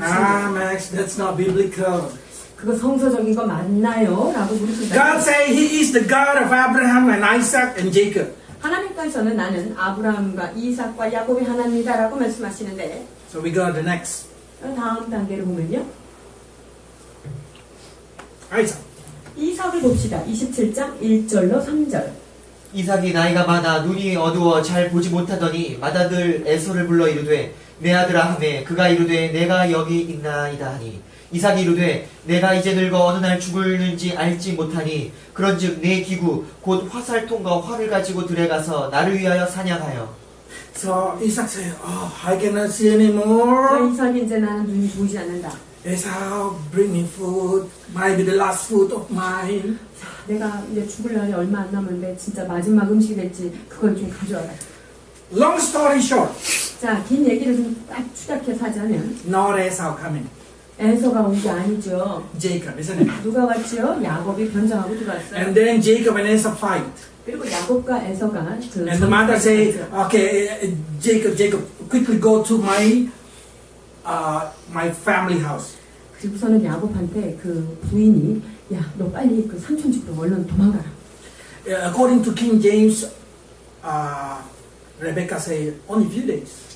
Max, that's not biblical. 그거 성서적인 거 맞나요? 라고 물으신다. God say He is the God of Abraham and Isaac and Jacob. 하나님께서는 나는 아브라함과 이삭과 야곱의 하나님이다라고 말씀하시는데, So we go to the next. 다음 단계를 보면요, Isaac. 이삭을 봅시다. 27장 1절로 3절. 이삭이 나이가 많아 눈이 어두워 잘 보지 못하더니 맏아들 에서를 불러 이르되 내 아들아 하매 그가 이르되 내가 여기 있나이다 하니 이삭이 이르되 내가 이제 늙어 어느 날 죽을는지 알지 못하니 그런즉 내 기구 곧 화살통과 활을 가지고 들에 가서 나를 위하여 사냥하여. So Isaac said, "Oh, I cannot see anymore. 이삭이 이제 나는 눈이 보이지 않는다. Esau, bring me food. Might be the last food of mine." 자, 내가 이제 죽을 날이 얼마 안 남았는데 진짜 마지막 음식이 될지 그걸 좀 가져와라. Long story short, 자, 긴 얘기를 좀 딱 추적해서 하자면, not Esau coming. 에서가 온 게 아니죠. Jacob, isn't it? 누가 왔죠? 야곱이 변장하고 들어왔어요. And then Jacob and Esau fight. 그리고 야곱과 에서가 그 And the mother say, "Okay, Jacob, quickly go to my family house." 그리고서는 야곱한테 그 부인이, 야, 너 빨리 그 삼촌 집으로 얼른 도망가라. According to King James, Rebecca say only few days.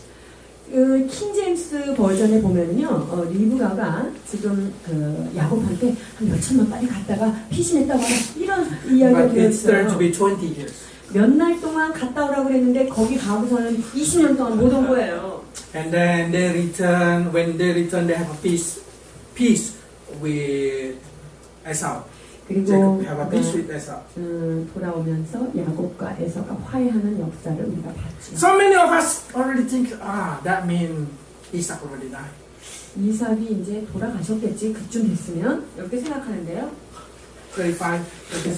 그 킹제임스 버전에 보면은요, 리브가가 지금 그 야곱한테 한 몇천만 빨리 갔다가 피신했다고 하는 이런 이야기가 But it's turned to 되었어요. be 20 years. 몇 날 동안 갔다 오라고 그랬는데 거기 가고서는 20년 동안 못 온 거예요. And then they return. When they return, they have a peace with Esau. 그리고 Jacob have a peace with Esau. 돌아오면서 야곱과 에서가 화해하는 역사를 우리가 봤죠. So many of us already think, that means Isaac already died. 이삭이 이제 돌아가셨겠지, 그쯤 됐으면 이렇게 생각하는데요. 35.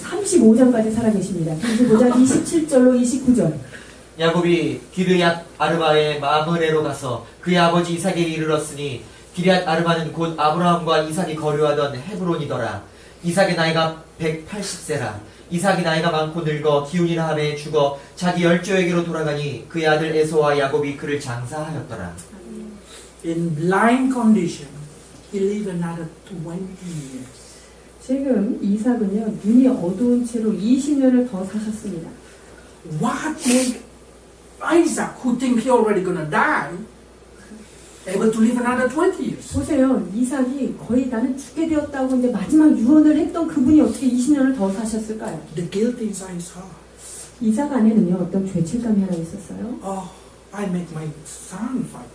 35장까지 살아계십니다. 35장 27절로 29절. 야곱이 기르앗 아르바의 마므레로 가서 그의 아버지 이삭에게 이르렀으니 기르앗 아르바는 곧 아브라함과 이삭이 거류하던 헤브론이더라. 이삭의 나이가 180세라. 이삭이 나이가 많고 늙어 기운이 나함에 죽어 자기 열조에게로 돌아가니 그의 아들 에서와 야곱이 그를 장사하였더라. In blind condition, he lived another 20 years. 지금 이삭은요, 눈이 어두운 채로 20년을 더 사셨습니다. What made Isaac, who think he already gonna die, able to live another 20 years? 보세요. 이삭이 거의 나는 죽게 되었다고 이제 마지막 유언을 했던 그분이 어떻게 20년을 더 사셨을까요? The guilt inside his heart. 이삭 안에는요, 어떤 죄책감이 하나 있었어요. Oh, I make my son fight.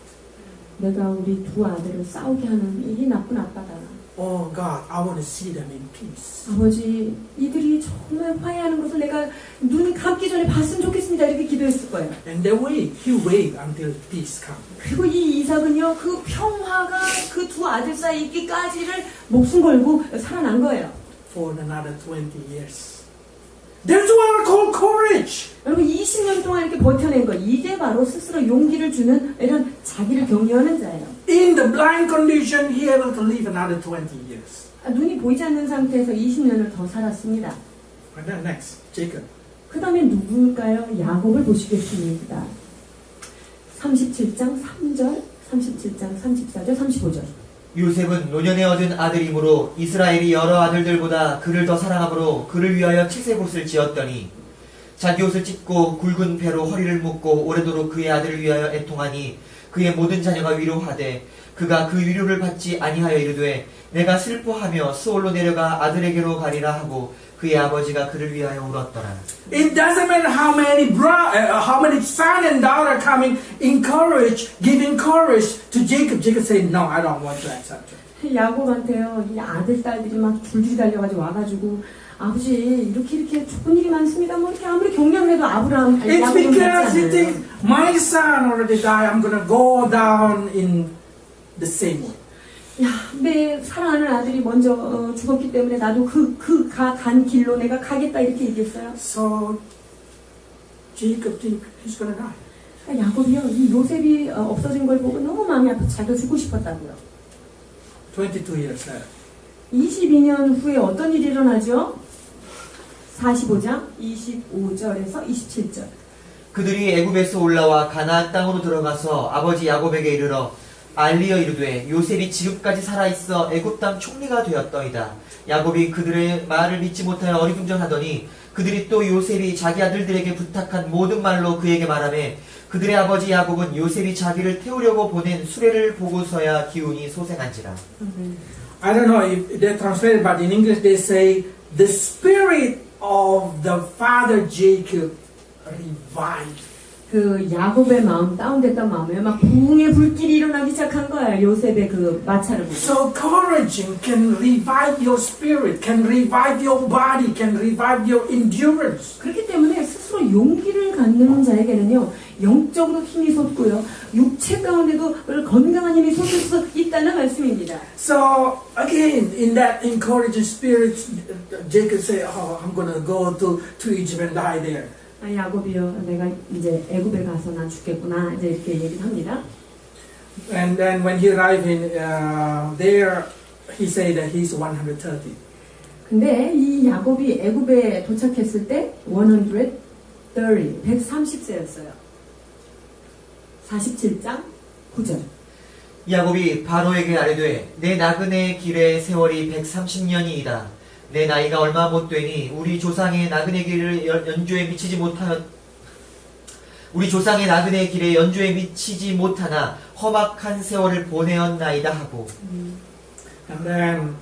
내가 우리 두 아들을 싸우게 하는 이 나쁜 아빠다. Oh God, I want to see them in peace. 아버지, 이들이 정말 화해하는 것을 내가 눈 감기 전에 봤으면 좋겠습니다. 이렇게 기도했을 거예요. And they wait. He wait until peace comes. 그리고 이 이삭은요, 그 평화가 그 두 아들 사이에 있기까지를 목숨 걸고 살아난 거예요. For another 20 years. That's what I call courage. 여러분 20년 동안 이렇게 버텨낸 거, 이게 바로 스스로 용기를 주는 이런 자기를 격려하는 자예요. In the blind condition, he able to live another 20 years. 눈이 보이지 않는 상태에서 20년을 더 살았습니다. And then next, Jacob. 그 다음에 누구일까요? 야곱을 보시겠습니다. 37장 3절, 37장 34절, 35절. 요셉은 노년에 얻은 아들이므로 이스라엘이 여러 아들들보다 그를 더 사랑하므로 그를 위하여 채색옷을 지었더니 자기 옷을 찢고 굵은 배로 허리를 묶고 오래도록 그의 아들을 위하여 애통하니 그의 모든 자녀가 위로하되 그가 그 위로를 받지 아니하여 이르되 내가 슬퍼하며 스올로 내려가 아들에게로 가리라 하고 그의 아버지가 그를 위하여 울었더라. It doesn't matter how many son and daughter coming, giving courage to Jacob. Jacob said, "No, I don't want to accept it." 야곱한테요, 이 아들, 딸들이 막 줄줄이 달려가지고 와가지고 아버지 이렇게 좋은 일이 많습니다. 뭐 이렇게 아무리 격려를 해도 아브라함, It's 야곱은 because 그렇지 he 않아요. thinks my son already died. I'm gonna go down in the same way. 야, 내 사랑하는 아들이 먼저 죽었기 때문에 나도 간 길로 내가 가겠다 이렇게 얘기했어요. So Jacob think he's gonna die. 야곱이요, 이 요셉이 없어진 걸 보고 너무 마음이 아파 자기가 죽고 싶었다고요. 22 years later. 22년 후에 어떤 일이 일어나죠? 45장 25절에서 27절. 그들이 애굽에서 올라와 가나안 땅으로 들어가서 아버지 야곱에게 이르러 알리어 이르되 요셉이 지금까지 살아있어 애굽 땅 총리가 되었더이다. 야곱이 그들의 말을 믿지 못하여 어리둥절하더니 그들이 또 요셉이 자기 아들들에게 부탁한 모든 말로 그에게 말하매 그들의 아버지 야곱은 요셉이 자기를 태우려고 보낸 수레를 보고서야 기운이 소생한지라. I don't know if they translate, but in English they say the spirit of the father Jacob revived. 그 야곱의 마음, 다운됐던 마음에 막 부흥의 불길이 일어나기 시작한 거야. 요셉의 그 마차를 보고. So courage can revive your spirit, can revive your body, can revive your endurance. 그렇기 때문에 스스로 용기를 갖는 자에게는요, 영적으로 힘이 솟고요, 육체 가운데도 건강한 힘이 솟을 수 있다는 말씀입니다. So again, in that encouraging spirit, Jacob said, "Oh, I'm gonna go to Egypt and die there." 야곱이요, 내가 이제 애굽에 가서 난 죽겠구나 이제 이렇게 얘기를 합니다. And then when he arrived in there, he said that he's 130. 근데 이 야곱이 애굽에 도착했을 때 130세였어요. 47장 9절. 야곱이 바로에게 아뢰되 내 나그네 길의 세월이 130년이이다. 내 나이가 얼마 못 되니 우리 조상의 나그네 길을 연조에 미치지 못하나 험악한 세월을 보내었나이다 하고. And then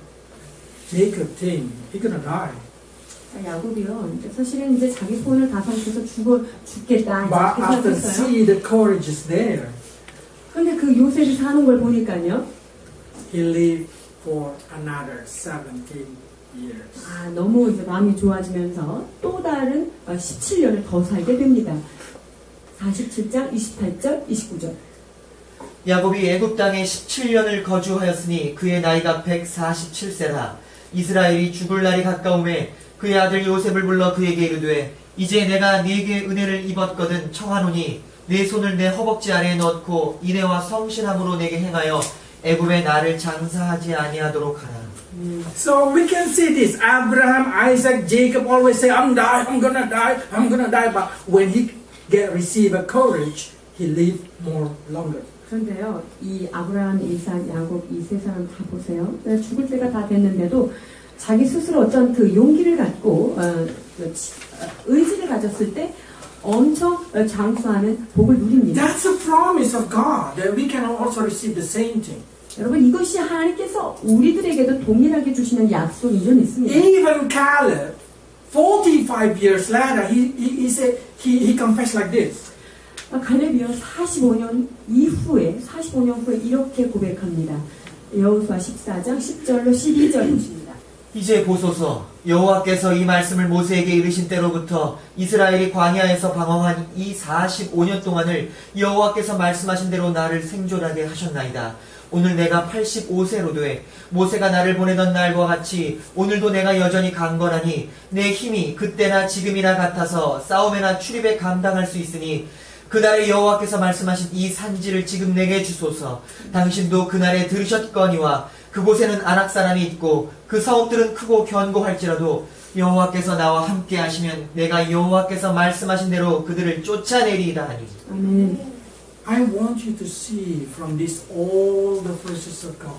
Jacob think he's gonna die. 야곱이요, 사실은 이제 자기 손을 다 삼켜서 죽겠다 But after 이렇게 생각했어요. see the courage is there, 근데 그 요셉이 사는 걸 보니까요, he lived for another 17 years. 너무 이제 마음이 좋아지면서 또 다른 17년을 더 살게 됩니다. 47장 28절 29절. 야곱이 애굽 땅에 17년을 거주하였으니 그의 나이가 147세라. 이스라엘이 죽을 날이 가까움에 그의 아들 요셉을 불러 그에게 이르되 이제 내가 네게 은혜를 입었거든 청하노니 네 손을 내 허벅지 아래에 넣고 인애와 성실함으로 내게 행하여 애굽에 나를 장사하지 아니하도록 하라. So we can see this. Abraham, Isaac, Jacob always say, I'm gonna die. But when he receive a courage, he lived more longer. 그런데요, 이 아브라함, 이삭, 야곱 이 세 사람 다 보세요. 죽을 때가 다 됐는데도 자기 스스로 어떤 그 용기를 갖고 의지를 가졌을 때 엄청 장수하는 복을 누립니다. That's a promise of God that we can also receive the same thing. 여러분 이것이 하나님께서 우리들에게도 동일하게 주시는 약속인 줄 믿습니다. Even Caleb, 45 years later, he said he confessed like this. 갈렙이요 45년 후에 이렇게 고백합니다. 여호수아 14장 10절로 12절 보십니다. 이제 보소서 여호와께서 이 말씀을 모세에게 이르신 때로부터 이스라엘이 광야에서 방황한 이 45년 동안을 여호와께서 말씀하신 대로 나를 생존하게 하셨나이다. 오늘 내가 85세로 돼 모세가 나를 보내던 날과 같이 오늘도 내가 여전히 강건하니 내 힘이 그때나 지금이나 같아서 싸움에나 출입에 감당할 수 있으니 그날에 여호와께서 말씀하신 이 산지를 지금 내게 주소서. 당신도 그날에 들으셨거니와 그곳에는 아낙 사람이 있고 그 성읍들은 크고 견고할지라도 여호와께서 나와 함께 하시면 내가 여호와께서 말씀하신 대로 그들을 쫓아내리이다 하니. 아멘. I want you to see from this all the verses of God.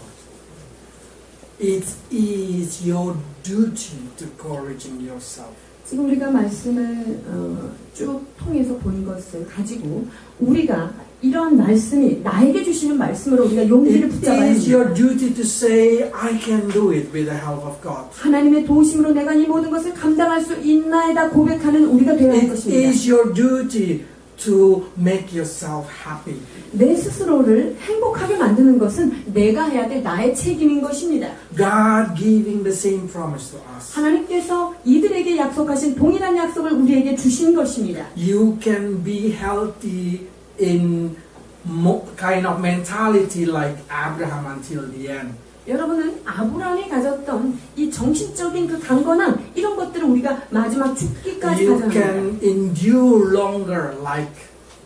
It is your duty to encouraging yourself. 지금 우리가 말씀을 쭉 통해서 본 것을 가지고 우리가 이런 말씀이 나에게 주시는 말씀으로 우리가 용기를 It 붙잡아야 is your 합니다. duty to say, I can do it with the help of God. 하나님의 도우심으로 내가 이 모든 것을 감당할 수 있나이다 고백하는 우리가 되어야 할 It 것입니다. is your duty to make yourself happy. 내 스스로를 행복하게 만드는 것은 내가 해야 될 나의 책임인 것입니다. God giving the same promise to us. 하나님께서 이들에게 약속하신 동일한 약속을 우리에게 주신 것입니다. You can be healthy in kind of mentality like Abraham until the end. 여러분은 아브라함이 가졌던 이 정신적인 그 강건함 이런 것들을 우리가 마지막 죽기까지 You 가져갑니다. can endure longer like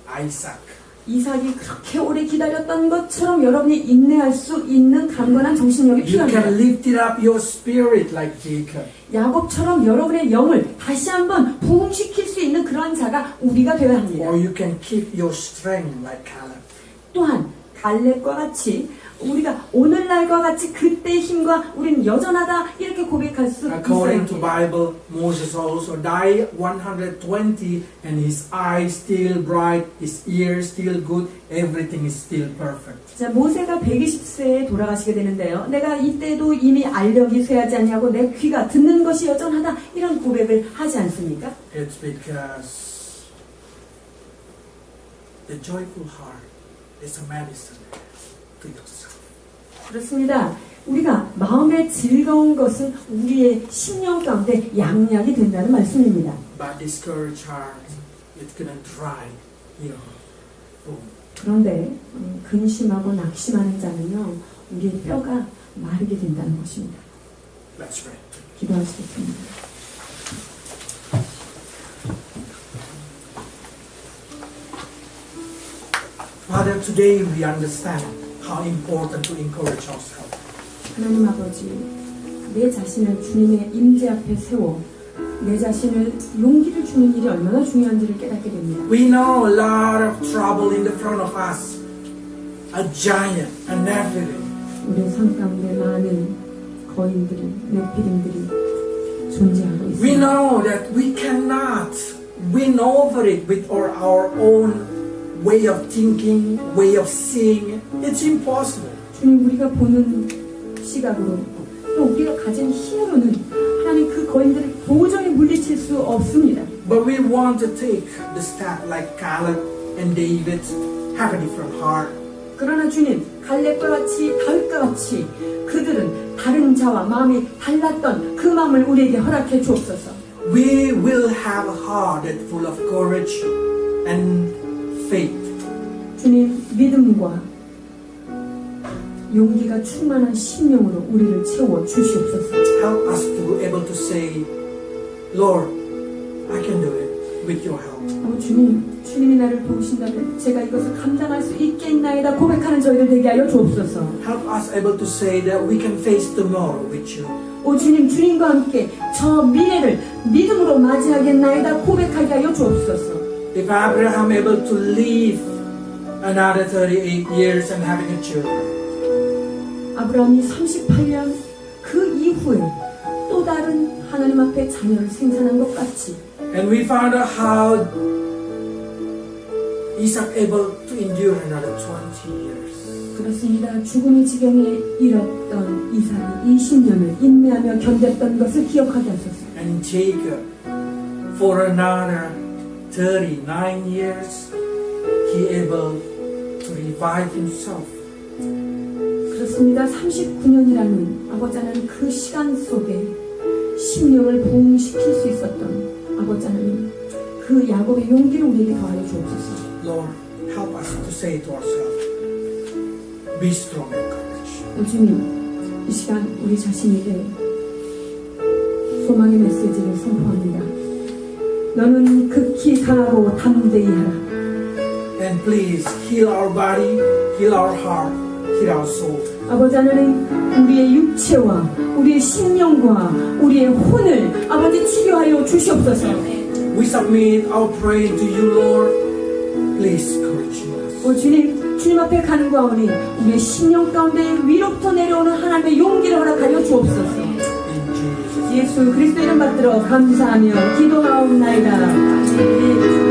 Isaac. 이삭이 그렇게 오래 기다렸던 것처럼 여러분이 인내할 수 있는 강건한 정신력이 You can 필요합니다. lift it up your spirit like Jacob. 야곱처럼 여러분의 영을 다시 한번 부흥시킬 수 있는 그러한 자가 우리가 되어야 합니다. Or you can keep your strength like Caleb. 또한 갈렙과 같이 우리가 오늘날과 같이 그때의 힘과 우리는 여전하다 이렇게 고백할 수 있어야 According to 합니다. Bible, Moses also died 120 and his eyes still bright, his ears still good, everything is still perfect. 자, 모세가 120세에 돌아가시게 되는데요. 내가 이때도 이미 알력이 쇠하지 아니하고 내 귀가 듣는 것이 여전하다 이런 고백을 하지 않습니까? It's because the joyful heart is a medicine to yourself. 그렇습니다. 우리가 마음의 즐거운 것은 우리의 심령 가운데 양약이 된다는 말씀입니다. But discouraged heart, it's gonna dry your bone. 그런데 근심하고 낙심하는 자는요. 우리의 뼈가 마르게 된다는 것입니다. Let's pray. 기도하시겠습니다. Father, today we understand how important to encourage ourselves. 하나님 아버지, 내 자신을 주님의 임재 앞에 세워 내 자신을 용기를 주는 일이 얼마나 중요한지를 깨닫게 됩니다. We know a lot of trouble in the front of us, a giant, a Nephilim. 우리 삶 가운데 많은 거인들이, 네피림들이 존재하고 We 있습니다. know that we cannot win over it with our own way of thinking, way of seeing. It's impossible. 주님, 우리가 보는 시각으로 또 우리가 가진 힘으로는 하나님 그 거인들을 도저히 물리칠 수 없습니다. But we want to take the step like Caleb and David, have a different heart. 그러나 주님, 갈렙과 같이 다윗과 같이 그들은 다른 자와 마음이 달랐던 그 마음을 우리에게 허락해 주옵소서. We will have a heart that's full of courage and faith. 주님, 믿음과 용기가 충만한 심령으로 우리를 채워 주시옵소서. Help us to be able to say, Lord, I can do it with your help. 주님, 주님이 나를 도우신다면 제가 이것을 감당할 수 있겠나이다 고백하는 저희들 되게 하여 주옵소서. Help us able to say that we can face tomorrow with you. 오 주님, 주님과 함께 저 미래를 믿음으로 맞이하겠나이다 고백하게 하여 주옵소서. If Abraham able to live another 38 years and having a children. 아브라함이 38년 그 이후에 또 다른 하나님 앞에 자녀를 생산한 것 같이 And we found out how Isaac able to endure another 20 years. 그렇습니다. 죽음의 지경에 이르렀던 이삭이 20년을 인내하며 견뎠던 것을 기억하게 하소서. And Jacob, for another 39 years, he able to revive himself. 그렇습니다. 39년이라는 아버지 하나님 그 시간 속에 심령을 부흥시킬 수 있었던 아버지 하나님 그 야곱의 용기를 우리에게 더하여 주옵소서. Lord, help us to say to ourselves, be strong and courage. 주님, 이 시간 우리 자신에게 소망의 메시지를 선포합니다. 너는 극히 강하고 담대히 하라. And please heal our body, heal our heart, heal our soul. 아버지 하나님, 우리의 육체와 우리의 심령과 우리의 혼을 아버지 치료하여 주시옵소서. We submit our prayer to you, Lord. Please encourage us. 주님 앞에 간구하오니 우리의 심령 가운데 위로부터 내려오는 하나님의 용기를 허락하여 주옵소서. In Jesus. 예수 그리스도 이름 받들어 감사하며 기도하옵나이다. 아멘.